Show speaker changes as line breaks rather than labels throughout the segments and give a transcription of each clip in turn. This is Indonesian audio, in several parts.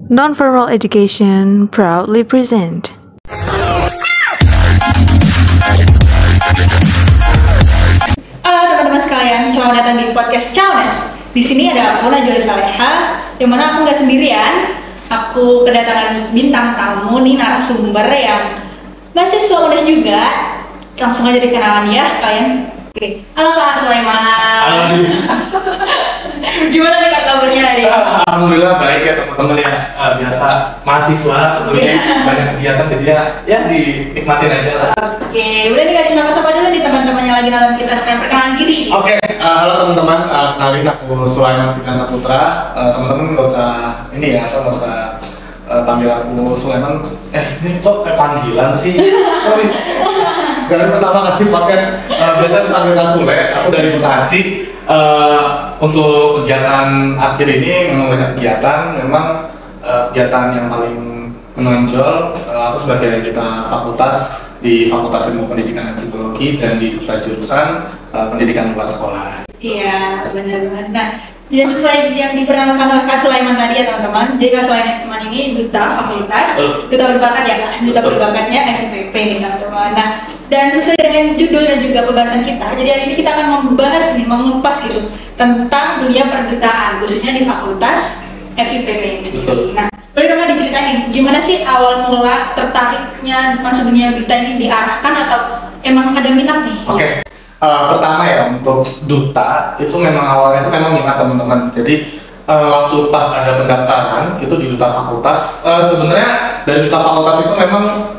Non-formal education proudly present.
Halo teman-teman sekalian, selamat datang di podcast Chalnes. Di sini ada aku Najwa Saleha, yang mana aku nggak sendirian. Aku kedatangan bintang tamu nih, narasumber yang mahasiswa UNES juga. Langsung aja dikenalan ya kalian. Oke, halo Kak Sulaiman.
Halo.
Gimana nih Kak kabarnya hari ini?
Alhamdulillah baik ya teman-teman ya. Biasa mahasiswa tentunya banyak kegiatan jadi ya dinikmatin aja lah.
Oke, udah nih Kak disapa-sapa dulu nih teman-teman yang lagi nonton kita sekarang, perkenalan diri.
Oke, halo teman-teman, kenalin aku Sulaiman Fikran Saputra. Teman-teman nggak usah ini ya, nggak usah panggil aku Sulaiman. Ini kok kayak panggilan sih? Sorry. Dari pertama kali podcast biasa dipanggil Kak Sule. Aku dari Bekasi. Untuk kegiatan akhir ini memang banyak kegiatan. Memang kegiatan yang paling menonjol aku sebagai duta fakultas di Fakultas Ilmu Pendidikan dan Psikologi dan di duta jurusan pendidikan luar sekolah.
Iya, benar-benar. Nah, dan sesuai yang diperkenalkan oleh Kak Sulaiman tadi ya teman-teman. Jadi Kak Sulaiman ini duta fakultas, duta berbakat ya Kak, duta berbakatnya FIPP nih teman-teman. Nah, dan sesuai dengan judul dan juga pembahasan kita, jadi hari ini kita akan membahas nih, mengupas gitu tentang dunia perdutaan, khususnya di fakultas FIPP ini sendiri. Nah, boleh dong Kak diceritain gimana sih awal mula tertariknya masuk dunia berita ini, diarahkan atau emang ada minat nih?
Oke. Pertama ya, untuk duta itu memang awalnya itu memang minat teman-teman. Jadi waktu pas ada pendaftaran itu di duta fakultas, sebenarnya dari duta fakultas itu memang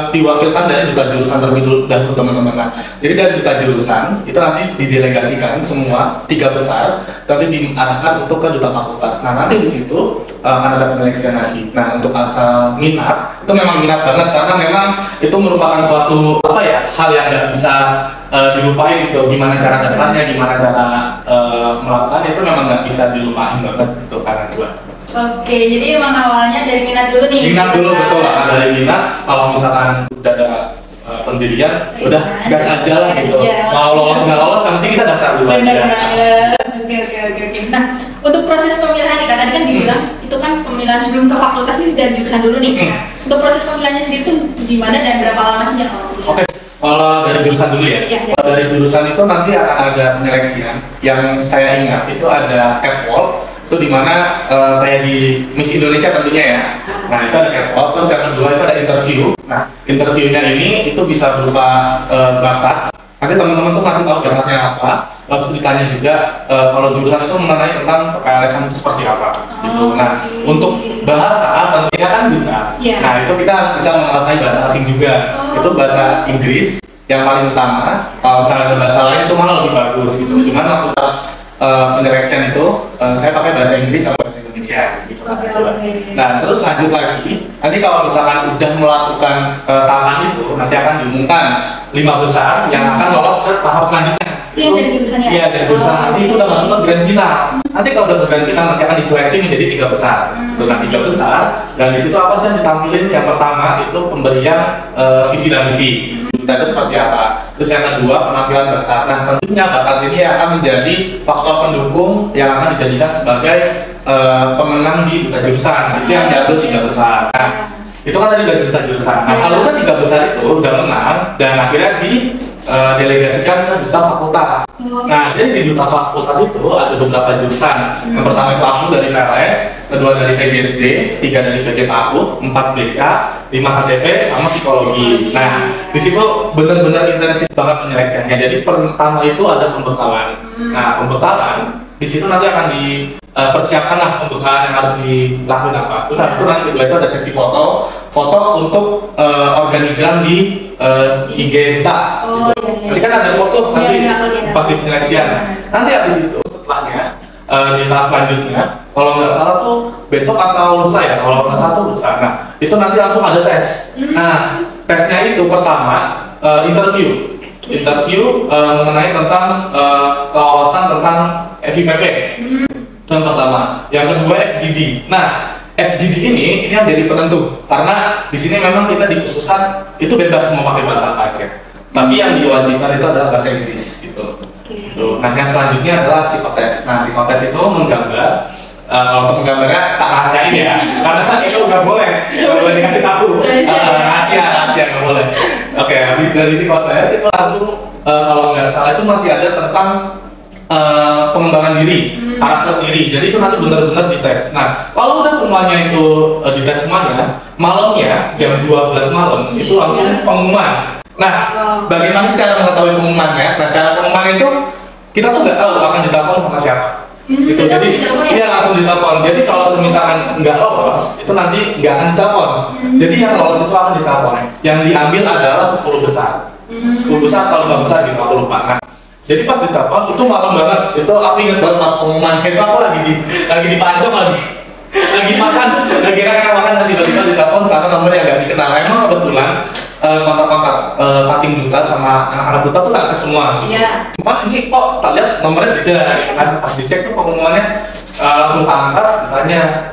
diwakilkan dari duta jurusan terlebih dahulu teman-teman. Nah, jadi dari duta jurusan itu nanti didelegasikan semua 3 besar, nanti diarahkan untuk ke duta fakultas. Nah, nanti di situ akan ada penyeleksian lagi. Nah, untuk asal minat itu memang minat banget karena memang itu merupakan suatu hal yang nggak bisa dilupain gitu. Gimana cara daftarnya, gimana cara melakukan itu memang nggak bisa dilupain banget gitu karena gua.
Oke, jadi emang awalnya dari minat dulu nih.
Minat dulu betul lah, dari minat. Kalau misalkan udah ada pendirian, udah gas aja lah gitu. Mau lolos nggak lolos, yang penting kita daftar dulu aja.
Oke. Nah, untuk proses pemilihan nih kan tadi kan dibilang itu kan pemilihan sebelum ke fakultas ini dari jurusan dulu nih. Nah, untuk proses pemilihannya sendiri itu gimana dan berapa lama sih yang kalau?
Oke. Kalau dari jurusan dulu ya, kalau dari jurusan itu nanti akan ada penyeleksian. Yang saya ingat itu ada catwalk, itu dimana kayak di Miss Indonesia tentunya ya. Nah itu ada catwalk, terus yang kedua itu ada interview. Nah interviewnya ini itu bisa berupa bakat. Nanti teman-teman tuh kasih tahu bakatnya apa, lalu ditanya juga kalau jurusan itu mengenai tentang PLSM itu seperti apa. Gitu. Nah untuk bahasa tentunya kan duta. Nah itu kita harus bisa menguasai bahasa asing juga. Itu bahasa Inggris yang paling utama. Kalau misalnya ada bahasa lain itu malah lebih bagus gitu. Cuman waktu pas penyeleksian itu saya pakai bahasa Inggris sama bahasa Indonesia gitu. Nah terus lanjut lagi, nanti kalau misalkan udah melakukan tahapan itu nanti akan diumumkan 5 besar yang akan lolos ke tahap selanjutnya.
Iya dari jurusannya.
Iya dari jurusan nanti itu udah masuk ke grand final. Nanti kalau udah ke grand final nanti akan diseleksi menjadi 3 besar. Itu nanti 3 besar dan di situ apa sih yang ditampilin? Yang pertama itu pemberian visi dan misi. Itu seperti apa? Terus yang kedua penampilan bakat. Nah tentunya bakat ini akan menjadi faktor pendukung yang akan dijadikan sebagai pemenang di duta jurusan. Itu yang diambil 3 besar. Nah, itu kan tadi dari duta jurusan. Nah kalau kan 3 besar itu udah menang dan akhirnya didelegasikan ke duta fakultas. Nah jadi di duta fakultas itu ada beberapa jurusan. Yang pertama itu aku dari PLS, kedua dari PGSD, 3 dari PGPAU, 4 BK, 5 KTP sama psikologi. Nah di situ benar-benar intensif banget penyeleksiannya. Jadi pertama itu ada pembekalan. Nah pembekalan di situ nanti akan dipersiapkan lah pembekalan yang harus dilakukan apa. Terus habis itu nanti kedua itu ada sesi foto untuk organigram di IG kita. Gitu. Nanti kan ada foto nanti pas di penyeleksian. Nanti habis itu setelahnya di tahap selanjutnya, kalau nggak salah tuh besok atau lusa ya, kalau nggak salah tuh lusa. Nah itu nanti langsung ada tes. Nah tesnya itu pertama interview mengenai tentang kewawasan tentang FIPP. Itu yang pertama. Yang kedua FGD. Nah, FGD ini yang jadi penentu karena di sini memang kita dikhususkan itu bebas mau pakai bahasa apa aja. Tapi yang diwajibkan itu adalah bahasa Inggris gitu. Nah, yang selanjutnya adalah psikotes. Nah, psikotes itu menggambar Kalau untuk gambarnya tak rahasiain ya, karena itu nggak boleh dikasih tahu. Rahasia nggak boleh. Oke, habis dari psikotes itu langsung kalau nggak salah itu masih ada tentang pengembangan diri, karakter diri. Jadi itu nanti benar-benar dites. Nah, kalau udah semuanya itu dites semuanya, malamnya jam 12 malam itu langsung pengumuman. Nah, bagaimana sih cara mengetahui pengumumannya? Nah, cara pengumuman itu kita tuh nggak tahu akan ditelepon sama siapa. Gitu. Jadi dia langsung ditelepon. Jadi kalau misalkan nggak lolos, itu nanti nggak akan ditelepon. Jadi yang lolos itu akan ditelepon. Yang diambil adalah 10 besar. 10 besar atau 5 besar gitu, aku lupa. Nah, jadi pas ditelepon itu malam banget. Itu aku inget banget pas pengumuman itu aku lagi di Pancong lagi makan, lagi makan dan tiba-tiba ditelepon sama nomor yang nggak dikenal. Emang kebetulan kontak-kontak cutting duta sama anak-anak duta tuh tak akses semua gitu.
Yeah.
Cuma ini kok tak lihat nomornya beda gitu kan. Pas dicek tuh pengumumannya langsung angkat ditanya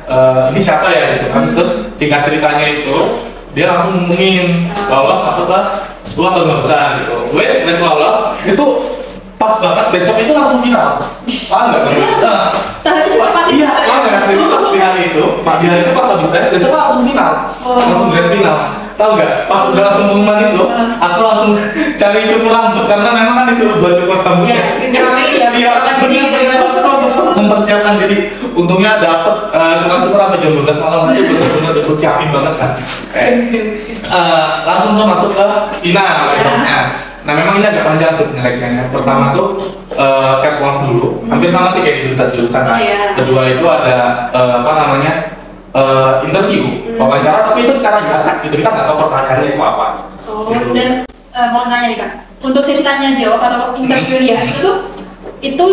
ini siapa ya gitu kan. Terus singkat ceritanya itu dia langsung ngumumin lolos masuk ke 10 atau 5 besar gitu. Wes lolos itu pas banget besok itu langsung final. Nggak iya, nggak jadi pas di hari itu pas habis tes besok langsung final, langsung grand final. Tahu nggak? Pas udah langsung pengumuman itu, aku langsung cari cukur rambut karena memang kan disuruh buat cukur rambut. Iya, mempersiapkan diri. Untungnya dapet cukur rambut jam 12 malam itu benar-benar dipersiapin banget kan. Langsung tuh masuk ke final besoknya. Nah memang ini agak panjang sih penyeleksiannya. Pertama tuh catwalk dulu, hampir sama sih kayak di jurusan. Kedua itu ada interview, wawancara, tapi itu secara diacak gitu, kita nggak tahu pertanyaannya itu apa.
Gitu. Dan mau nanya nih Kak, untuk sesi tanya jawab atau interview ya itu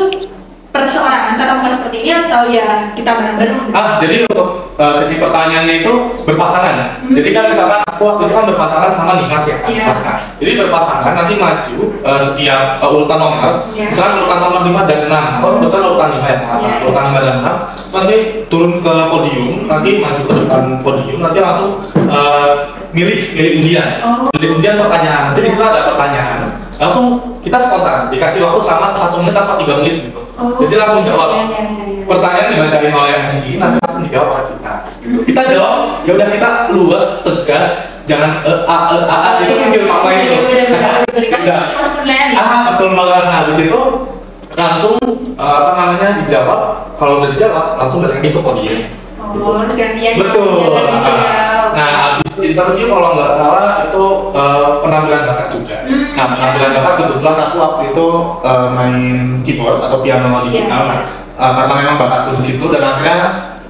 perseorangan tatap muka seperti ini atau ya kita bareng-bareng?
Jadi untuk sesi pertanyaannya itu berpasangan. Jadi kan misalkan aku waktu itu kan berpasangan sama Nimas ya kan. Yeah. Jadi berpasangan nanti maju setiap urutan nomor. Misalkan urutan nomor 5 dan 6. Kalau kebetulan urutan 5 ya masalah. Urutan 5 dan 6. Nanti turun ke podium, nanti maju ke depan podium, nanti langsung milih undian. Milih undian pertanyaan. Nanti di situ ada pertanyaan. Langsung kita spontan dikasih waktu sama 1 menit atau 3 menit gitu. Jadi langsung jawab. Pertanyaan dibacain oleh MC, nanti langsung dijawab oleh kita. Kita jawab, ya udah kita luas, tegas, jangan itu kecil apa itu. Betul banget. Nah, habis itu langsung dijawab. Kalau udah dijawab, langsung balik lagi ke podium.
Harus gantian.
Betul. Nah, habis interview kalau nggak salah itu penampilan bakat juga. Nah, penampilan bakat kebetulan aku waktu itu main keyboard atau piano digital. Karena memang bakatku di situ dan akhirnya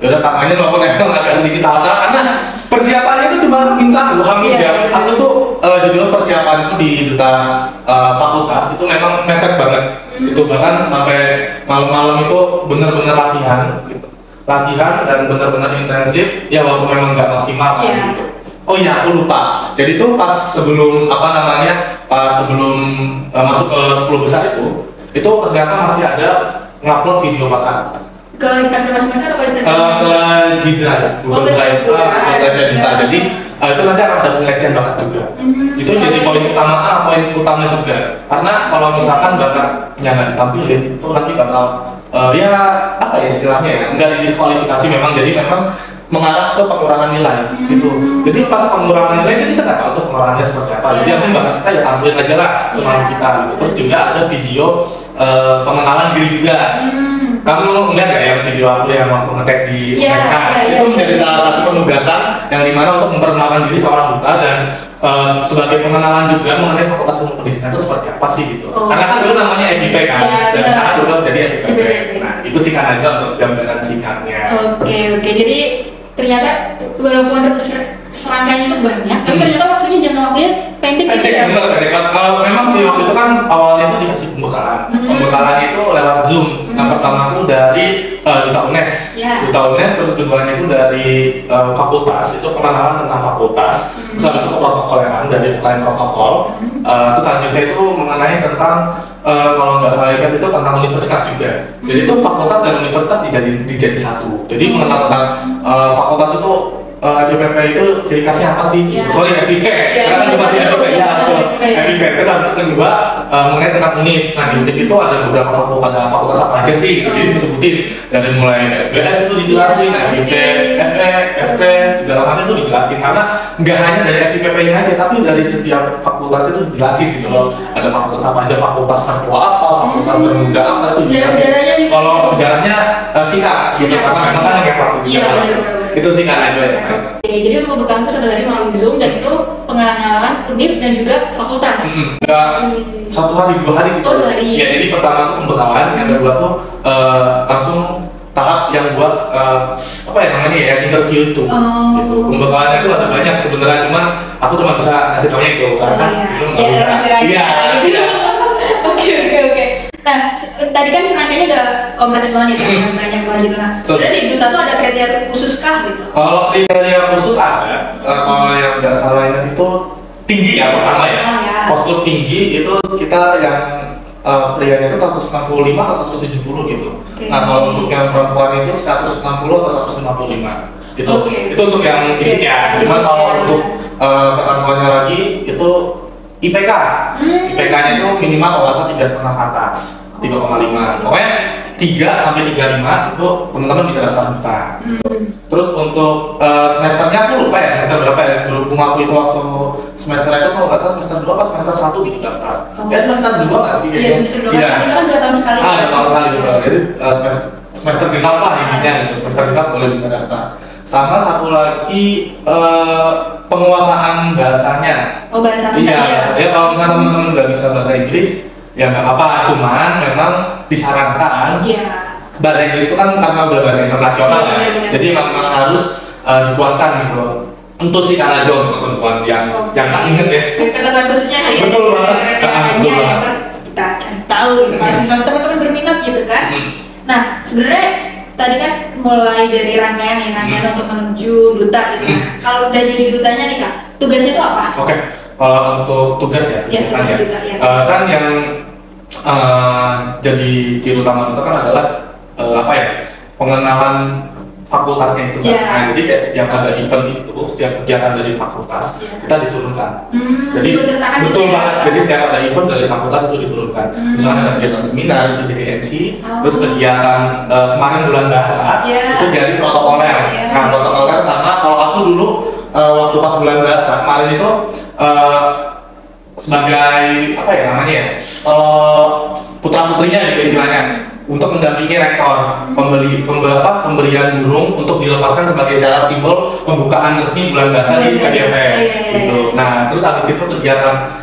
ya udah tak mainin walaupun emang agak sedikit salah karena persiapannya itu cuma instan hamil jam. Aku tuh jujur persiapanku di duta fakultas itu memang mepet banget. Itu bahkan sampai malam-malam itu benar-benar latihan gitu. Latihan dan benar-benar intensif ya waktu memang nggak maksimal kan gitu. Oh iya aku lupa. Jadi tuh pas sebelum sebelum masuk ke 10 besar itu ternyata masih ada ngupload video bakat
ke Instagram masing-masing atau ke Instagram?
Ke G-Drive, Google Drive, Drive Dita. Jadi itu nanti akan ada penyeleksian bakat juga. Itu jadi poin utama juga. Karena kalau misalkan bakatnya nggak ditampilin itu nanti bakal istilahnya ya nggak didiskualifikasi memang. Jadi memang mengarah ke pengurangan nilai gitu. Jadi pas pengurangan nilai kita nggak tahu tuh pengurangannya seperti apa. Jadi nanti bakat kita ya tampilin aja lah semangat kita gitu. Terus juga ada video pengenalan diri juga. Kamu ngeliat gak ya video aku yang waktu nge-tag di UNESCA? Itu menjadi salah satu penugasan yang dimana untuk memperkenalkan diri seorang duta dan sebagai pengenalan juga mengenai fakultas ilmu pendidikan itu seperti apa sih gitu. Karena kan dulu namanya FIP kan, dan sekarang udah menjadi FIP. Nah itu singkat aja untuk gambaran singkatnya.
Oke, jadi ternyata walaupun serangkainya itu banyak, tapi ternyata waktunya pendek gitu ya?
Pendek. Kalau memang sih waktu itu kan awalnya itu dikasih pembekalan. Pembekalan itu lewat Zoom. Yang pertama itu dari Duta UNES. Duta UNES, terus keduanya itu dari fakultas, itu pengenalan tentang fakultas. Terus habis itu protokoleran dari klien protokol. Terus selanjutnya itu mengenai tentang kalau nggak salah ingat itu tentang universitas juga. Jadi itu fakultas dan universitas dijadi satu. Jadi mengenal tentang fakultas itu FIP FIPP itu ciri khasnya apa sih?
Ya.
Sorry, FIP.
Ya,
Karena masih FIP. Ya, betul.
FIP.
FIP itu habis itu kedua mengenai tentang UNIF. Nah, di UNIF itu ada beberapa fakultas apa aja sih? Gitu. Jadi disebutin dari mulai FBS itu dijelasin, FIP, FE, FP, segala macam itu dijelasin. Karena nggak hanya dari FIPP-nya aja, tapi dari setiap fakultas itu dijelasin gitu loh. Ada fakultas apa aja, fakultas tertua apa, fakultas termuda apa itu.
Sejarah-sejarahnya nih.
Kalau sejarahnya singkat, gitu. Karena memang kan nggak waktu
Iya, benar-benar.
itu singkat aja ya.
Oke, jadi untuk pembukaan itu satu hari melalui Zoom dan itu pengenalan UNIF dan juga fakultas.
Nggak satu hari, 2 hari sih.
Oh, 2 hari.
Ya, jadi pertama tuh pembekalan, yang kedua tuh langsung tahap yang buat apa ya namanya ya, interview itu. Gitu. Pembekalannya itu ada banyak sebenarnya, cuman aku cuma bisa ngasih taunya itu karena kan itu nggak bisa.
masih rahasia.
Iya.
Gitu. Oke. Nah, tadi kan serangkainya udah kompleks banget ya, banyak banget gitu. Nah, sebenarnya di duta tuh ada kriteria khusus kah gitu?
Kalau kriteria khusus ada, kalau yang nggak salah ingat itu tinggi ya pertama ya.
Oh, ya.
Postur tinggi itu sekitar yang prianya itu 165 atau 170 gitu.
Oke.
Nah, kalau untuk yang perempuan itu 160 atau 155. Itu
Oke.
itu untuk yang fisik ya.
Oke,
Cuman
fisik,
kalau
ya.
untuk ketentuannya lagi itu IPK. IPK-nya itu minimal kalau nggak salah 3,5 ke atas, 3,5. Pokoknya 3 sampai 35 itu teman-teman bisa daftar duta. Terus untuk semesternya aku lupa ya semester berapa ya. Berhubung aku itu waktu semester itu kalau nggak salah semester 2 apa semester 1 gitu daftar. Ya semester 2 nggak sih?
Iya, semester 2
Iya.
kan kita kan 2 tahun sekali.
2 tahun sekali betul. Jadi semester genap lah intinya gitu. Semester genap boleh bisa daftar. Sama satu lagi penguasaan bahasanya.
Oh, bahasa
Iya,
asing
ya kalau misalnya teman-teman nggak bisa bahasa Inggris, ya nggak apa-apa. Cuman memang disarankan
Iya.
bahasa Inggris itu kan karena udah bahasa internasional
Iya,
ya,
benar-benar.
jadi memang harus dikuatkan gitu. Untuk sih kan aja untuk ketentuan yang tak inget ya.
Ketentuan khususnya ya.
Betul banget.
Betul
Betul banget.
Kita cari tahu gitu. Kalau misalnya teman-teman berminat gitu kan. Nah, sebenarnya tadi kan mulai dari rangkaian untuk menuju duta gitu. Nah, kalau udah jadi dutanya nih Kak, tugasnya itu apa?
Oke, kalau untuk tugas ya,
Ya,
kan
tugas
ya.
duta, ya.
Kan yang jadi ciri utama duta kan adalah apa ya, pengenalan fakultasnya itu kan.
Ya.
Nah, jadi kayak setiap ada event itu, setiap kegiatan dari fakultas
Ya.
kita diturunkan.
Jadi
Jadi betul banget. Jadi setiap ada event dari fakultas itu diturunkan. Misalnya ada kegiatan seminar itu jadi MC, terus kegiatan kemarin bulan bahasa
Yeah.
itu jadi protokoler.
Yeah.
Nah, protokoler sama kalau aku dulu waktu pas bulan bahasa kemarin itu sebagai apa ya namanya ya? Putra putrinya gitu istilahnya. Untuk mendampingi rektor pemberian burung untuk dilepaskan sebagai syarat simbol pembukaan resmi bulan bahasa di KDP gitu. Nah, terus habis itu kegiatan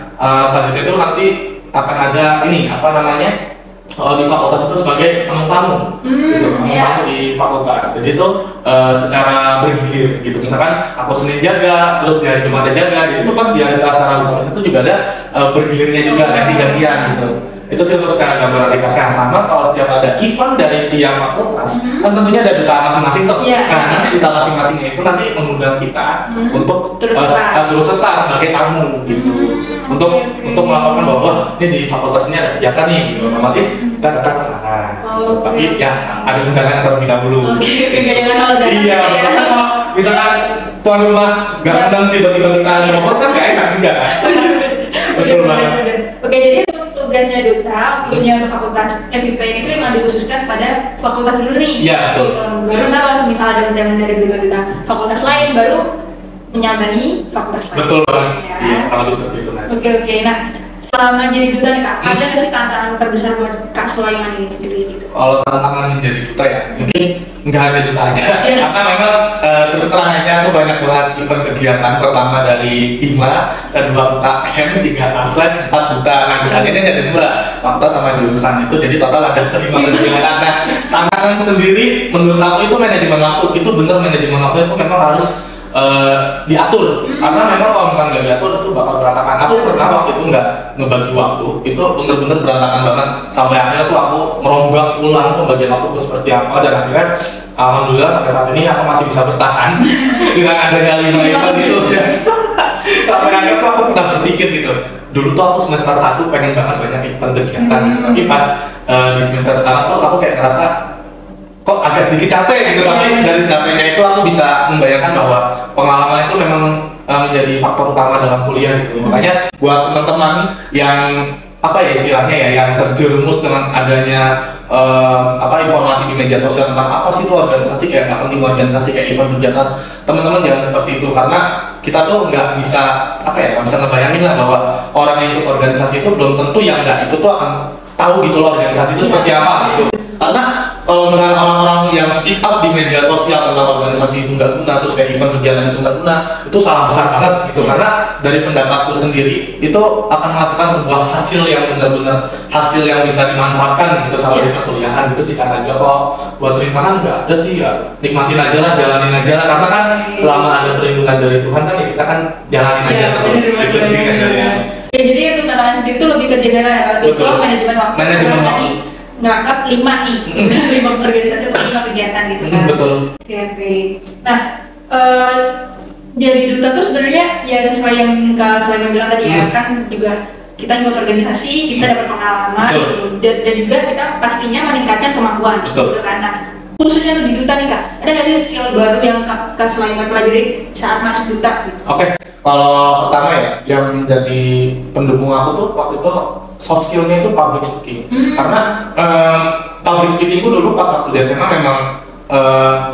selanjutnya itu nanti akan ada ini apa namanya di fakultas itu sebagai tamu gitu, tamu di fakultas. Jadi itu secara bergilir gitu. Misalkan aku Senin jaga, terus di hari Jumat jaga. Jadi itu pas di hari Selasa Rabu Kamis itu juga ada bergilirnya juga ganti-gantian gitu. Itu sih untuk secara gambaran dikasih yang sama. Kalau setiap ada event dari tiap fakultas, kan tentunya ada duta masing-masing tuh.
Iya.
Nah, nanti duta masing-masingnya itu nanti mengundang kita untuk
Turut
serta sebagai tamu gitu. Untuk melaporkan bahwa ini di fakultas ini ada kegiatan nih, gitu. Otomatis kita datang ke sana. Gitu.
Oke.
Tapi ya ada undangan yang terlebih dahulu.
Oke, jangan salah datang.
Iya, betul. Kalau misalkan tuan rumah nggak undang tiba-tiba kita ngomong kan nggak enak juga. Betul banget.
Oke, jadi untuk tugasnya duta, khususnya untuk fakultas FIP ini tuh memang dikhususkan pada fakultas dulu nih.
Iya, betul.
Baru ntar kalau misalnya ada undangan dari duta-duta fakultas lain, baru menyambangi fakultas lain.
Betul banget.
Ya.
Iya, kalau bisa seperti itu nanti.
Oke. Nah, selama jadi duta nih Kak, ada nggak sih tantangan terbesar buat Kak Sulaiman ini sendiri gitu?
Kalau tantangan menjadi duta ya, mungkin nggak hanya duta aja.
Iya.
Karena memang terus terang aja aku banyak banget event kegiatan. Pertama dari HIMA, kedua UKM, 3 ASLED, 4 duta. Nah, dutanya ini ada 2, fakultas sama jurusan itu. Jadi total ada 5 kegiatan. Nah, tantangan sendiri menurut aku itu manajemen waktu. Itu bener manajemen waktu itu memang harus diatur. Karena memang kalau misalnya nggak diatur itu bakal berantakan. Aku pernah waktu itu nggak ngebagi waktu, itu bener-bener berantakan banget. Sampai akhirnya tuh aku merombak ulang pembagian waktu itu seperti apa, dan akhirnya alhamdulillah sampai saat ini aku masih bisa bertahan dengan adanya 5 event itu. Sampai akhirnya tuh aku pernah berpikir gitu, dulu tuh aku semester 1 pengen banget banyak event kegiatan, tapi pas di semester sekarang tuh aku kayak ngerasa kok agak sedikit capek gitu. Tapi dari capeknya itu aku bisa membayangkan bahwa pengalaman itu memang menjadi faktor utama dalam kuliah gitu. Makanya buat teman-teman yang apa ya istilahnya ya, yang terjerumus dengan adanya informasi di media sosial tentang apa sih itu organisasi, kayak nggak penting organisasi, kayak event kegiatan, teman-teman jangan seperti itu, karena kita tuh nggak bisa nggak bisa ngebayangin lah bahwa orang yang ikut organisasi itu belum tentu yang nggak ikut tuh akan tahu gitu loh organisasi itu seperti apa gitu. Karena kalau misalnya orang-orang yang speak up di media sosial tentang organisasi itu nggak guna, terus kayak event kegiatan itu nggak guna, itu salah besar banget gitu. Karena dari pendapatku sendiri itu akan menghasilkan sebuah hasil yang benar-benar hasil yang bisa dimanfaatkan gitu sama di perkuliahan gitu sih. Karena juga kalau buat rintangan nggak ada sih, ya nikmatin aja lah, jalanin aja lah, karena kan selama ada perlindungan dari Tuhan kan ya kita kan jalanin aja terus gitu sih kan ya.
Ya, jadi untuk tantangan sendiri itu lebih ke general ya, lebih ke manajemen waktu.
Manajemen waktu.
Ngerangkap 5 I, 5 organisasi atau 5 kegiatan gitu kan.
Betul.
Oke. Nah, jadi duta tuh sebenarnya ya sesuai yang Kak Sulaiman bilang tadi ya, kan juga kita ikut organisasi, kita dapat pengalaman gitu, dan juga kita pastinya meningkatkan kemampuan gitu kan. Nah, khususnya untuk di duta nih Kak, ada nggak sih skill baru yang Kak Sulaiman pelajari saat masuk duta gitu?
Oke. Kalau pertama ya, yang menjadi pendukung aku tuh waktu itu soft skill-nya itu public speaking. Karena public speaking dulu pas waktu di SMA memang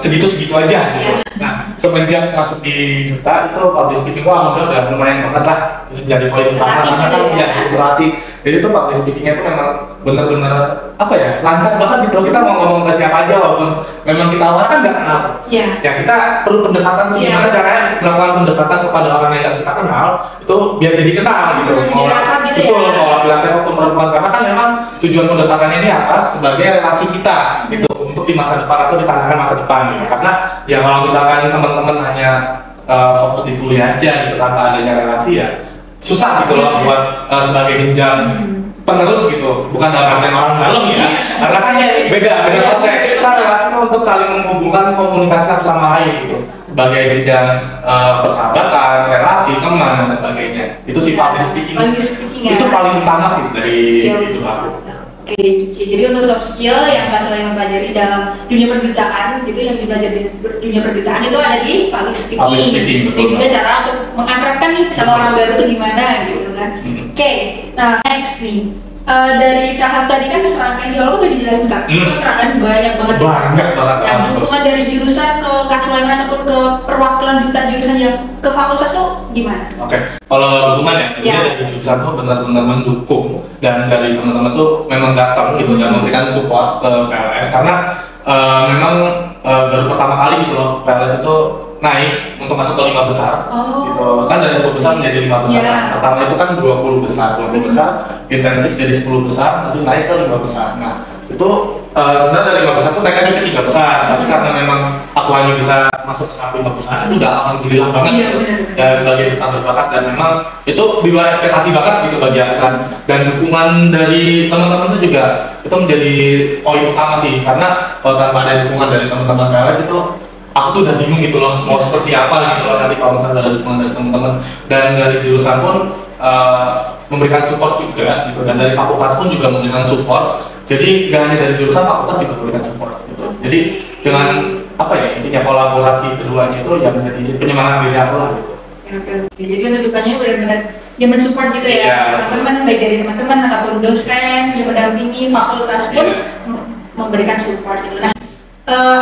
segitu-segitu aja gitu. Nah, semenjak masuk di duta itu public speaking alhamdulillah udah lumayan banget lah, jadi poin utama karena kan ya berarti. Jadi itu public speakingnya itu memang benar-benar lancar banget gitu. Kita mau ngomong ke siapa aja walaupun memang kita awalnya kan nggak kenal. Ya kita perlu pendekatan sih, gimana caranya melakukan pendekatan kepada orang yang nggak kita kenal itu biar jadi kenal gitu. Mau laki-laki atau perempuan, karena kan memang tujuan pendekatan ini apa? Sebagai relasi kita gitu untuk di masa depan atau di tantangan masa depan gitu. Karena ya kalau misalkan teman-teman hanya fokus di kuliah aja gitu tanpa adanya relasi ya susah gitu loh buat sebagai jenjang penerus gitu, bukan dalam artian orang dalam ya, karena kan beda konteks. Kita relasi untuk saling menghubungkan komunikasi satu sama lain gitu, sebagai jenjang persahabatan, relasi, teman dan sebagainya. Itu sih public speaking itu paling utama sih dari hidup aku.
Oke, jadi untuk soft skill yang Kak Sulaiman pelajari dalam dunia perdutaan gitu, yang dipelajari di dunia perdutaan itu ada di public speaking. Dan juga cara untuk mengakrabkan nih sama orang baru itu gimana gitu kan. Oke, nah next nih, dari tahap tadi kan serangkaian di awal udah dijelasin Kak, kan banyak banget. Nah, dukungan dari jurusan ke Kak Sulaiman ataupun ke perwakilan duta jurusan yang ke fakultas tuh gimana?
Oke, kalau dukungan ya dari jurusan tuh benar-benar mendukung, dan dari teman-teman tuh memang datang gitu dan memberikan support ke PLS, karena memang baru pertama kali gitu loh PLS itu naik untuk masuk ke 5 besar gitu kan, dari 10 besar menjadi 5 besar. Pertama itu kan 20 besar intensif jadi 10 besar, nanti naik ke 5 besar. Nah itu sebenarnya dari 5 besar tuh naik aja ke 3 besar, tapi karena memang aku hanya bisa masuk ke 5 besar itu udah alhamdulillah banget dan sebagai duta berbakat, dan memang itu di luar ekspektasi banget gitu bagi aku kan. Dan dukungan dari teman-teman itu juga itu menjadi poin utama sih, karena kalau tanpa ada dukungan dari teman-teman PLS itu aku tuh udah bingung gitu loh mau seperti apa gitu loh nanti kalau misalnya ada dukungan dari teman-teman. Dan dari jurusan pun memberikan support juga gitu, dan dari fakultas pun juga memberikan support. Jadi gak hanya dari jurusan, fakultas juga memberikan support gitu. Jadi dengan intinya kolaborasi keduanya itu yang menjadi penyemangat diri aku lah gitu.
Oke. Jadi untuk dukungannya benar-benar dia mensupport gitu ya, teman-teman, baik dari teman-teman ataupun dosen yang mendampingi, fakultas pun memberikan support gitu. Nah,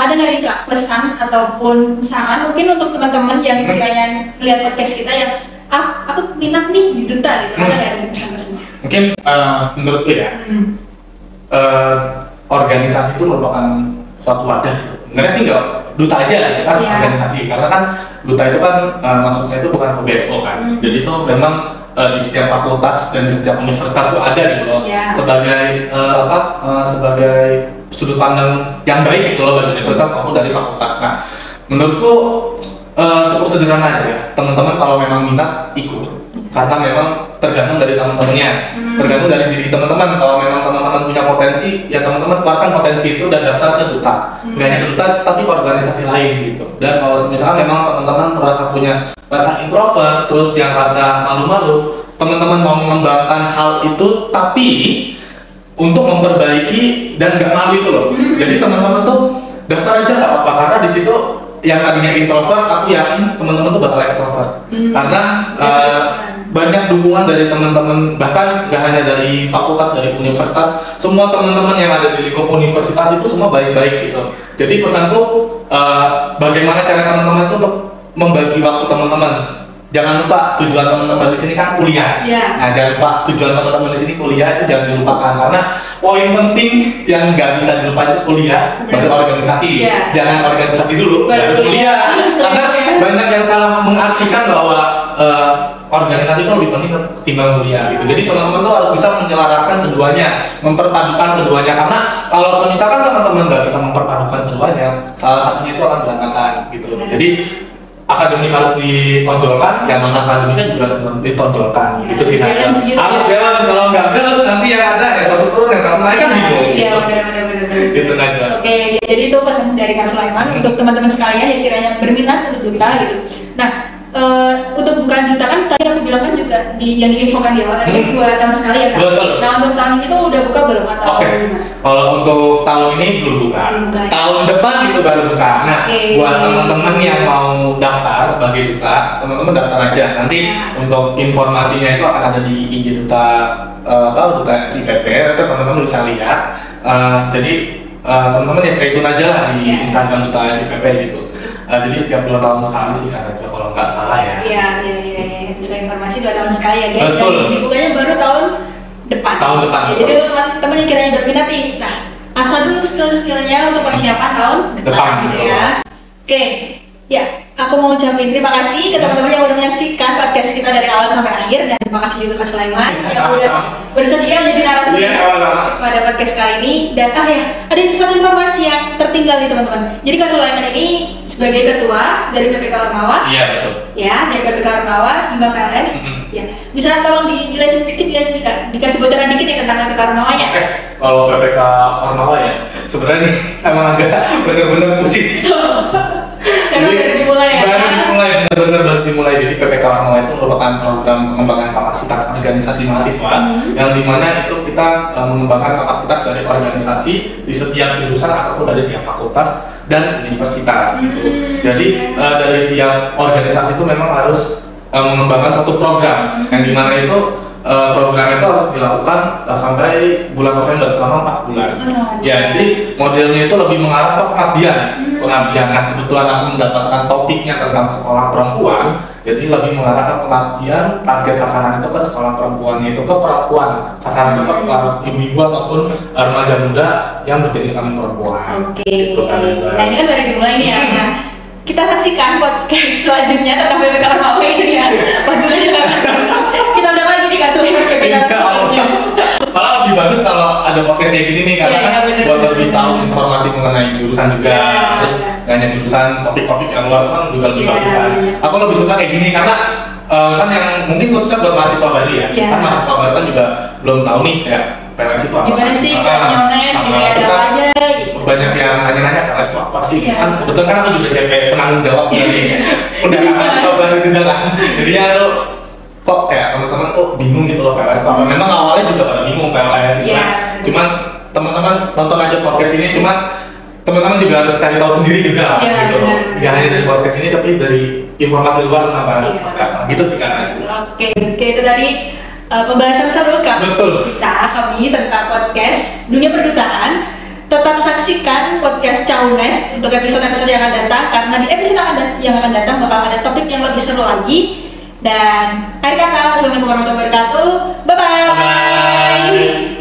ada nggak nih Kak pesan ataupun saran mungkin untuk teman-teman yang kiranya lihat podcast kita yang aku minat nih di duta gitu, ada nggak pesan-pesannya?
Mungkin menurutku ya, organisasi itu merupakan suatu wadah gitu. Sebenarnya sih nggak duta aja lah, itu kan organisasi, karena kan duta itu kan masuknya itu bukan ke BSO kan, jadi itu memang di setiap fakultas dan di setiap universitas itu ada gitu loh, sebagai sebagai sudut pandang yang baik gitu loh dari universitas maupun dari fakultas. Nah, menurutku cukup sederhana aja, teman-teman kalau memang minat ikut, karena memang tergantung dari teman-temannya, tergantung dari diri teman-teman. Kalau memang teman-teman punya potensi, ya teman-teman keluarkan potensi itu dan daftar ke duta, nggak hanya ke duta tapi ke organisasi lain gitu. Dan kalau misalkan memang teman-teman merasa punya rasa introvert, terus yang rasa malu-malu, teman-teman mau mengembangkan hal itu tapi untuk memperbaiki dan nggak malu itu loh. Jadi teman-teman tuh daftar aja nggak apa-apa, karena di situ yang tadinya introvert, aku yakin teman-teman tuh bakal extrovert. Karena banyak dukungan dari teman-teman, bahkan nggak hanya dari fakultas, dari universitas, semua teman-teman yang ada di lingkup universitas itu semua baik-baik gitu. Jadi pesanku, bagaimana cara teman-teman itu untuk membagi waktu teman-teman. Jangan lupa tujuan teman-teman di sini kan kuliah. Nah, jangan lupa tujuan teman-teman di sini kuliah itu jangan dilupakan, karena poin penting yang nggak bisa dilupakan itu kuliah, baru organisasi. Jangan organisasi dulu, baru kuliah. Karena banyak yang salah mengartikan bahwa organisasi itu lebih penting ketimbang kuliah gitu. Jadi teman-teman tuh harus bisa menyelaraskan keduanya, memperpadukan keduanya. Karena kalau misalkan teman-teman nggak bisa memperpadukan keduanya, salah satunya itu akan berantakan gitu. Jadi akademik harus ditonjolkan, yang non akademik kan juga harus ditonjolkan. Gitu sih saya. Harus balance, kalau nggak balance nanti yang ada ya satu turun yang satu naik kan bingung.
Iya, benar.
Gitu aja.
Oke, jadi itu pesan dari Kak Sulaiman untuk teman-teman sekalian yang kiranya berminat untuk duta gitu. Nah, untuk bukan duta kan tadi aku bilang kan juga yang diinfokan di awal tadi 2 tahun sekali ya Kak.
Betul.
Nah, untuk tahun ini tuh udah buka belum atau gimana?
Kalau untuk tahun ini belum buka. Tahun depan itu baru buka. Nah, buat teman-teman yang mau daftar sebagai duta, teman-teman daftar aja. Nanti untuk informasinya itu akan ada di IG duta duta FIPP, itu teman-teman bisa lihat. Jadi teman-teman ya stay tune aja lah di Instagram duta FIPP gitu. Jadi setiap 2 tahun sekali sih katanya kalau nggak salah ya.
Iya. Sesuai informasi 2 tahun sekali ya guys.
Betul.
Dan dibukanya baru tahun depan.
Ya,
jadi teman-teman yang kiranya berminat nih, nah asal dulu skill-skillnya untuk persiapan tahun depan gitu ya. Oke, ya aku mau ucapin terima kasih ke teman-teman yang udah menyaksikan podcast kita dari awal sampai akhir, dan terima kasih juga Kak Sulaiman yang udah bersedia menjadi narasumber pada podcast kali ini. Dan ada satu informasi yang tertinggal nih teman-teman. Jadi Kak Sulaiman ini sebagai ketua dari PPK Ormawa.
Iya betul.
Ya, dari PPK Ormawa hingga PLS. Ya, bisa tolong dijelasin dikit ya, dikasih bocoran dikit ya tentang PPK Ormawa ya.
Oke, kalau PPK Ormawa ya, sebenarnya nih emang agak bener-bener pusing.
Karena baru dimulai ya.
Bener-bener baru dimulai. Jadi PPK Ormawa itu merupakan program pengembangan kapasitas organisasi mahasiswa, yang dimana itu kita mengembangkan kapasitas dari organisasi di setiap jurusan ataupun dari tiap fakultas dan universitas gitu. Jadi dari tiap organisasi itu memang harus mengembangkan satu program, yang dimana itu program itu harus dilakukan sampai bulan November selama 4 bulan. Ya, jadi modelnya itu lebih mengarah ke pengabdian. Nah, kebetulan aku mendapatkan topiknya tentang sekolah perempuan, jadi lebih mengarah ke pengabdian. Target sasaran itu ke sekolah perempuannya itu ke perempuan. Sasaran itu ke ibu-ibu ataupun remaja muda yang berjenis kelamin perempuan.
Oke. Nah, ini kan baru dimulai nih ya. Nah, kita saksikan podcast selanjutnya tentang PPK Ormawa ini ya. Kita udah lagi nih Kak Sulaiman sebagai narasumbernya.
Malah lebih bagus kalau ada podcast kayak gini nih, karena buat lebih tahu informasi mengenai jurusan juga, terus nggak hanya jurusan, topik-topik yang luar kan juga lebih bagus kan. Aku lebih suka kayak gini karena kan yang mungkin khususnya buat mahasiswa baru ya, kan mahasiswa baru kan juga belum tahu nih kayak PLS itu apa.
Gimana sih PLS gitu ya, ada apa aja gitu.
Banyak yang nanya-nanya PLS itu apa sih, kan kebetulan kan aku juga CP penanggung jawab dari udah mahasiswa baru juga kan, jadinya tuh kok kayak teman-teman kok bingung gitu loh PLS apa. Memang awalnya juga pada bingung PLS gitu kan. Cuman teman-teman nonton aja podcast ini, cuman teman-teman juga harus cari tahu sendiri juga gitu loh. Gak hanya dari podcast ini tapi dari informasi luar tentang PLS gitu sih kan.
Oke, itu dari pembahasan seru kami tentang podcast Dunia Perdutaan. Tetap saksikan podcast Caunes untuk episode-episode yang akan datang, karena di episode yang akan datang bakal ada topik yang lebih seru lagi. Dan akhir kata, wassalamualaikum warahmatullahi wabarakatuh. Bye-bye.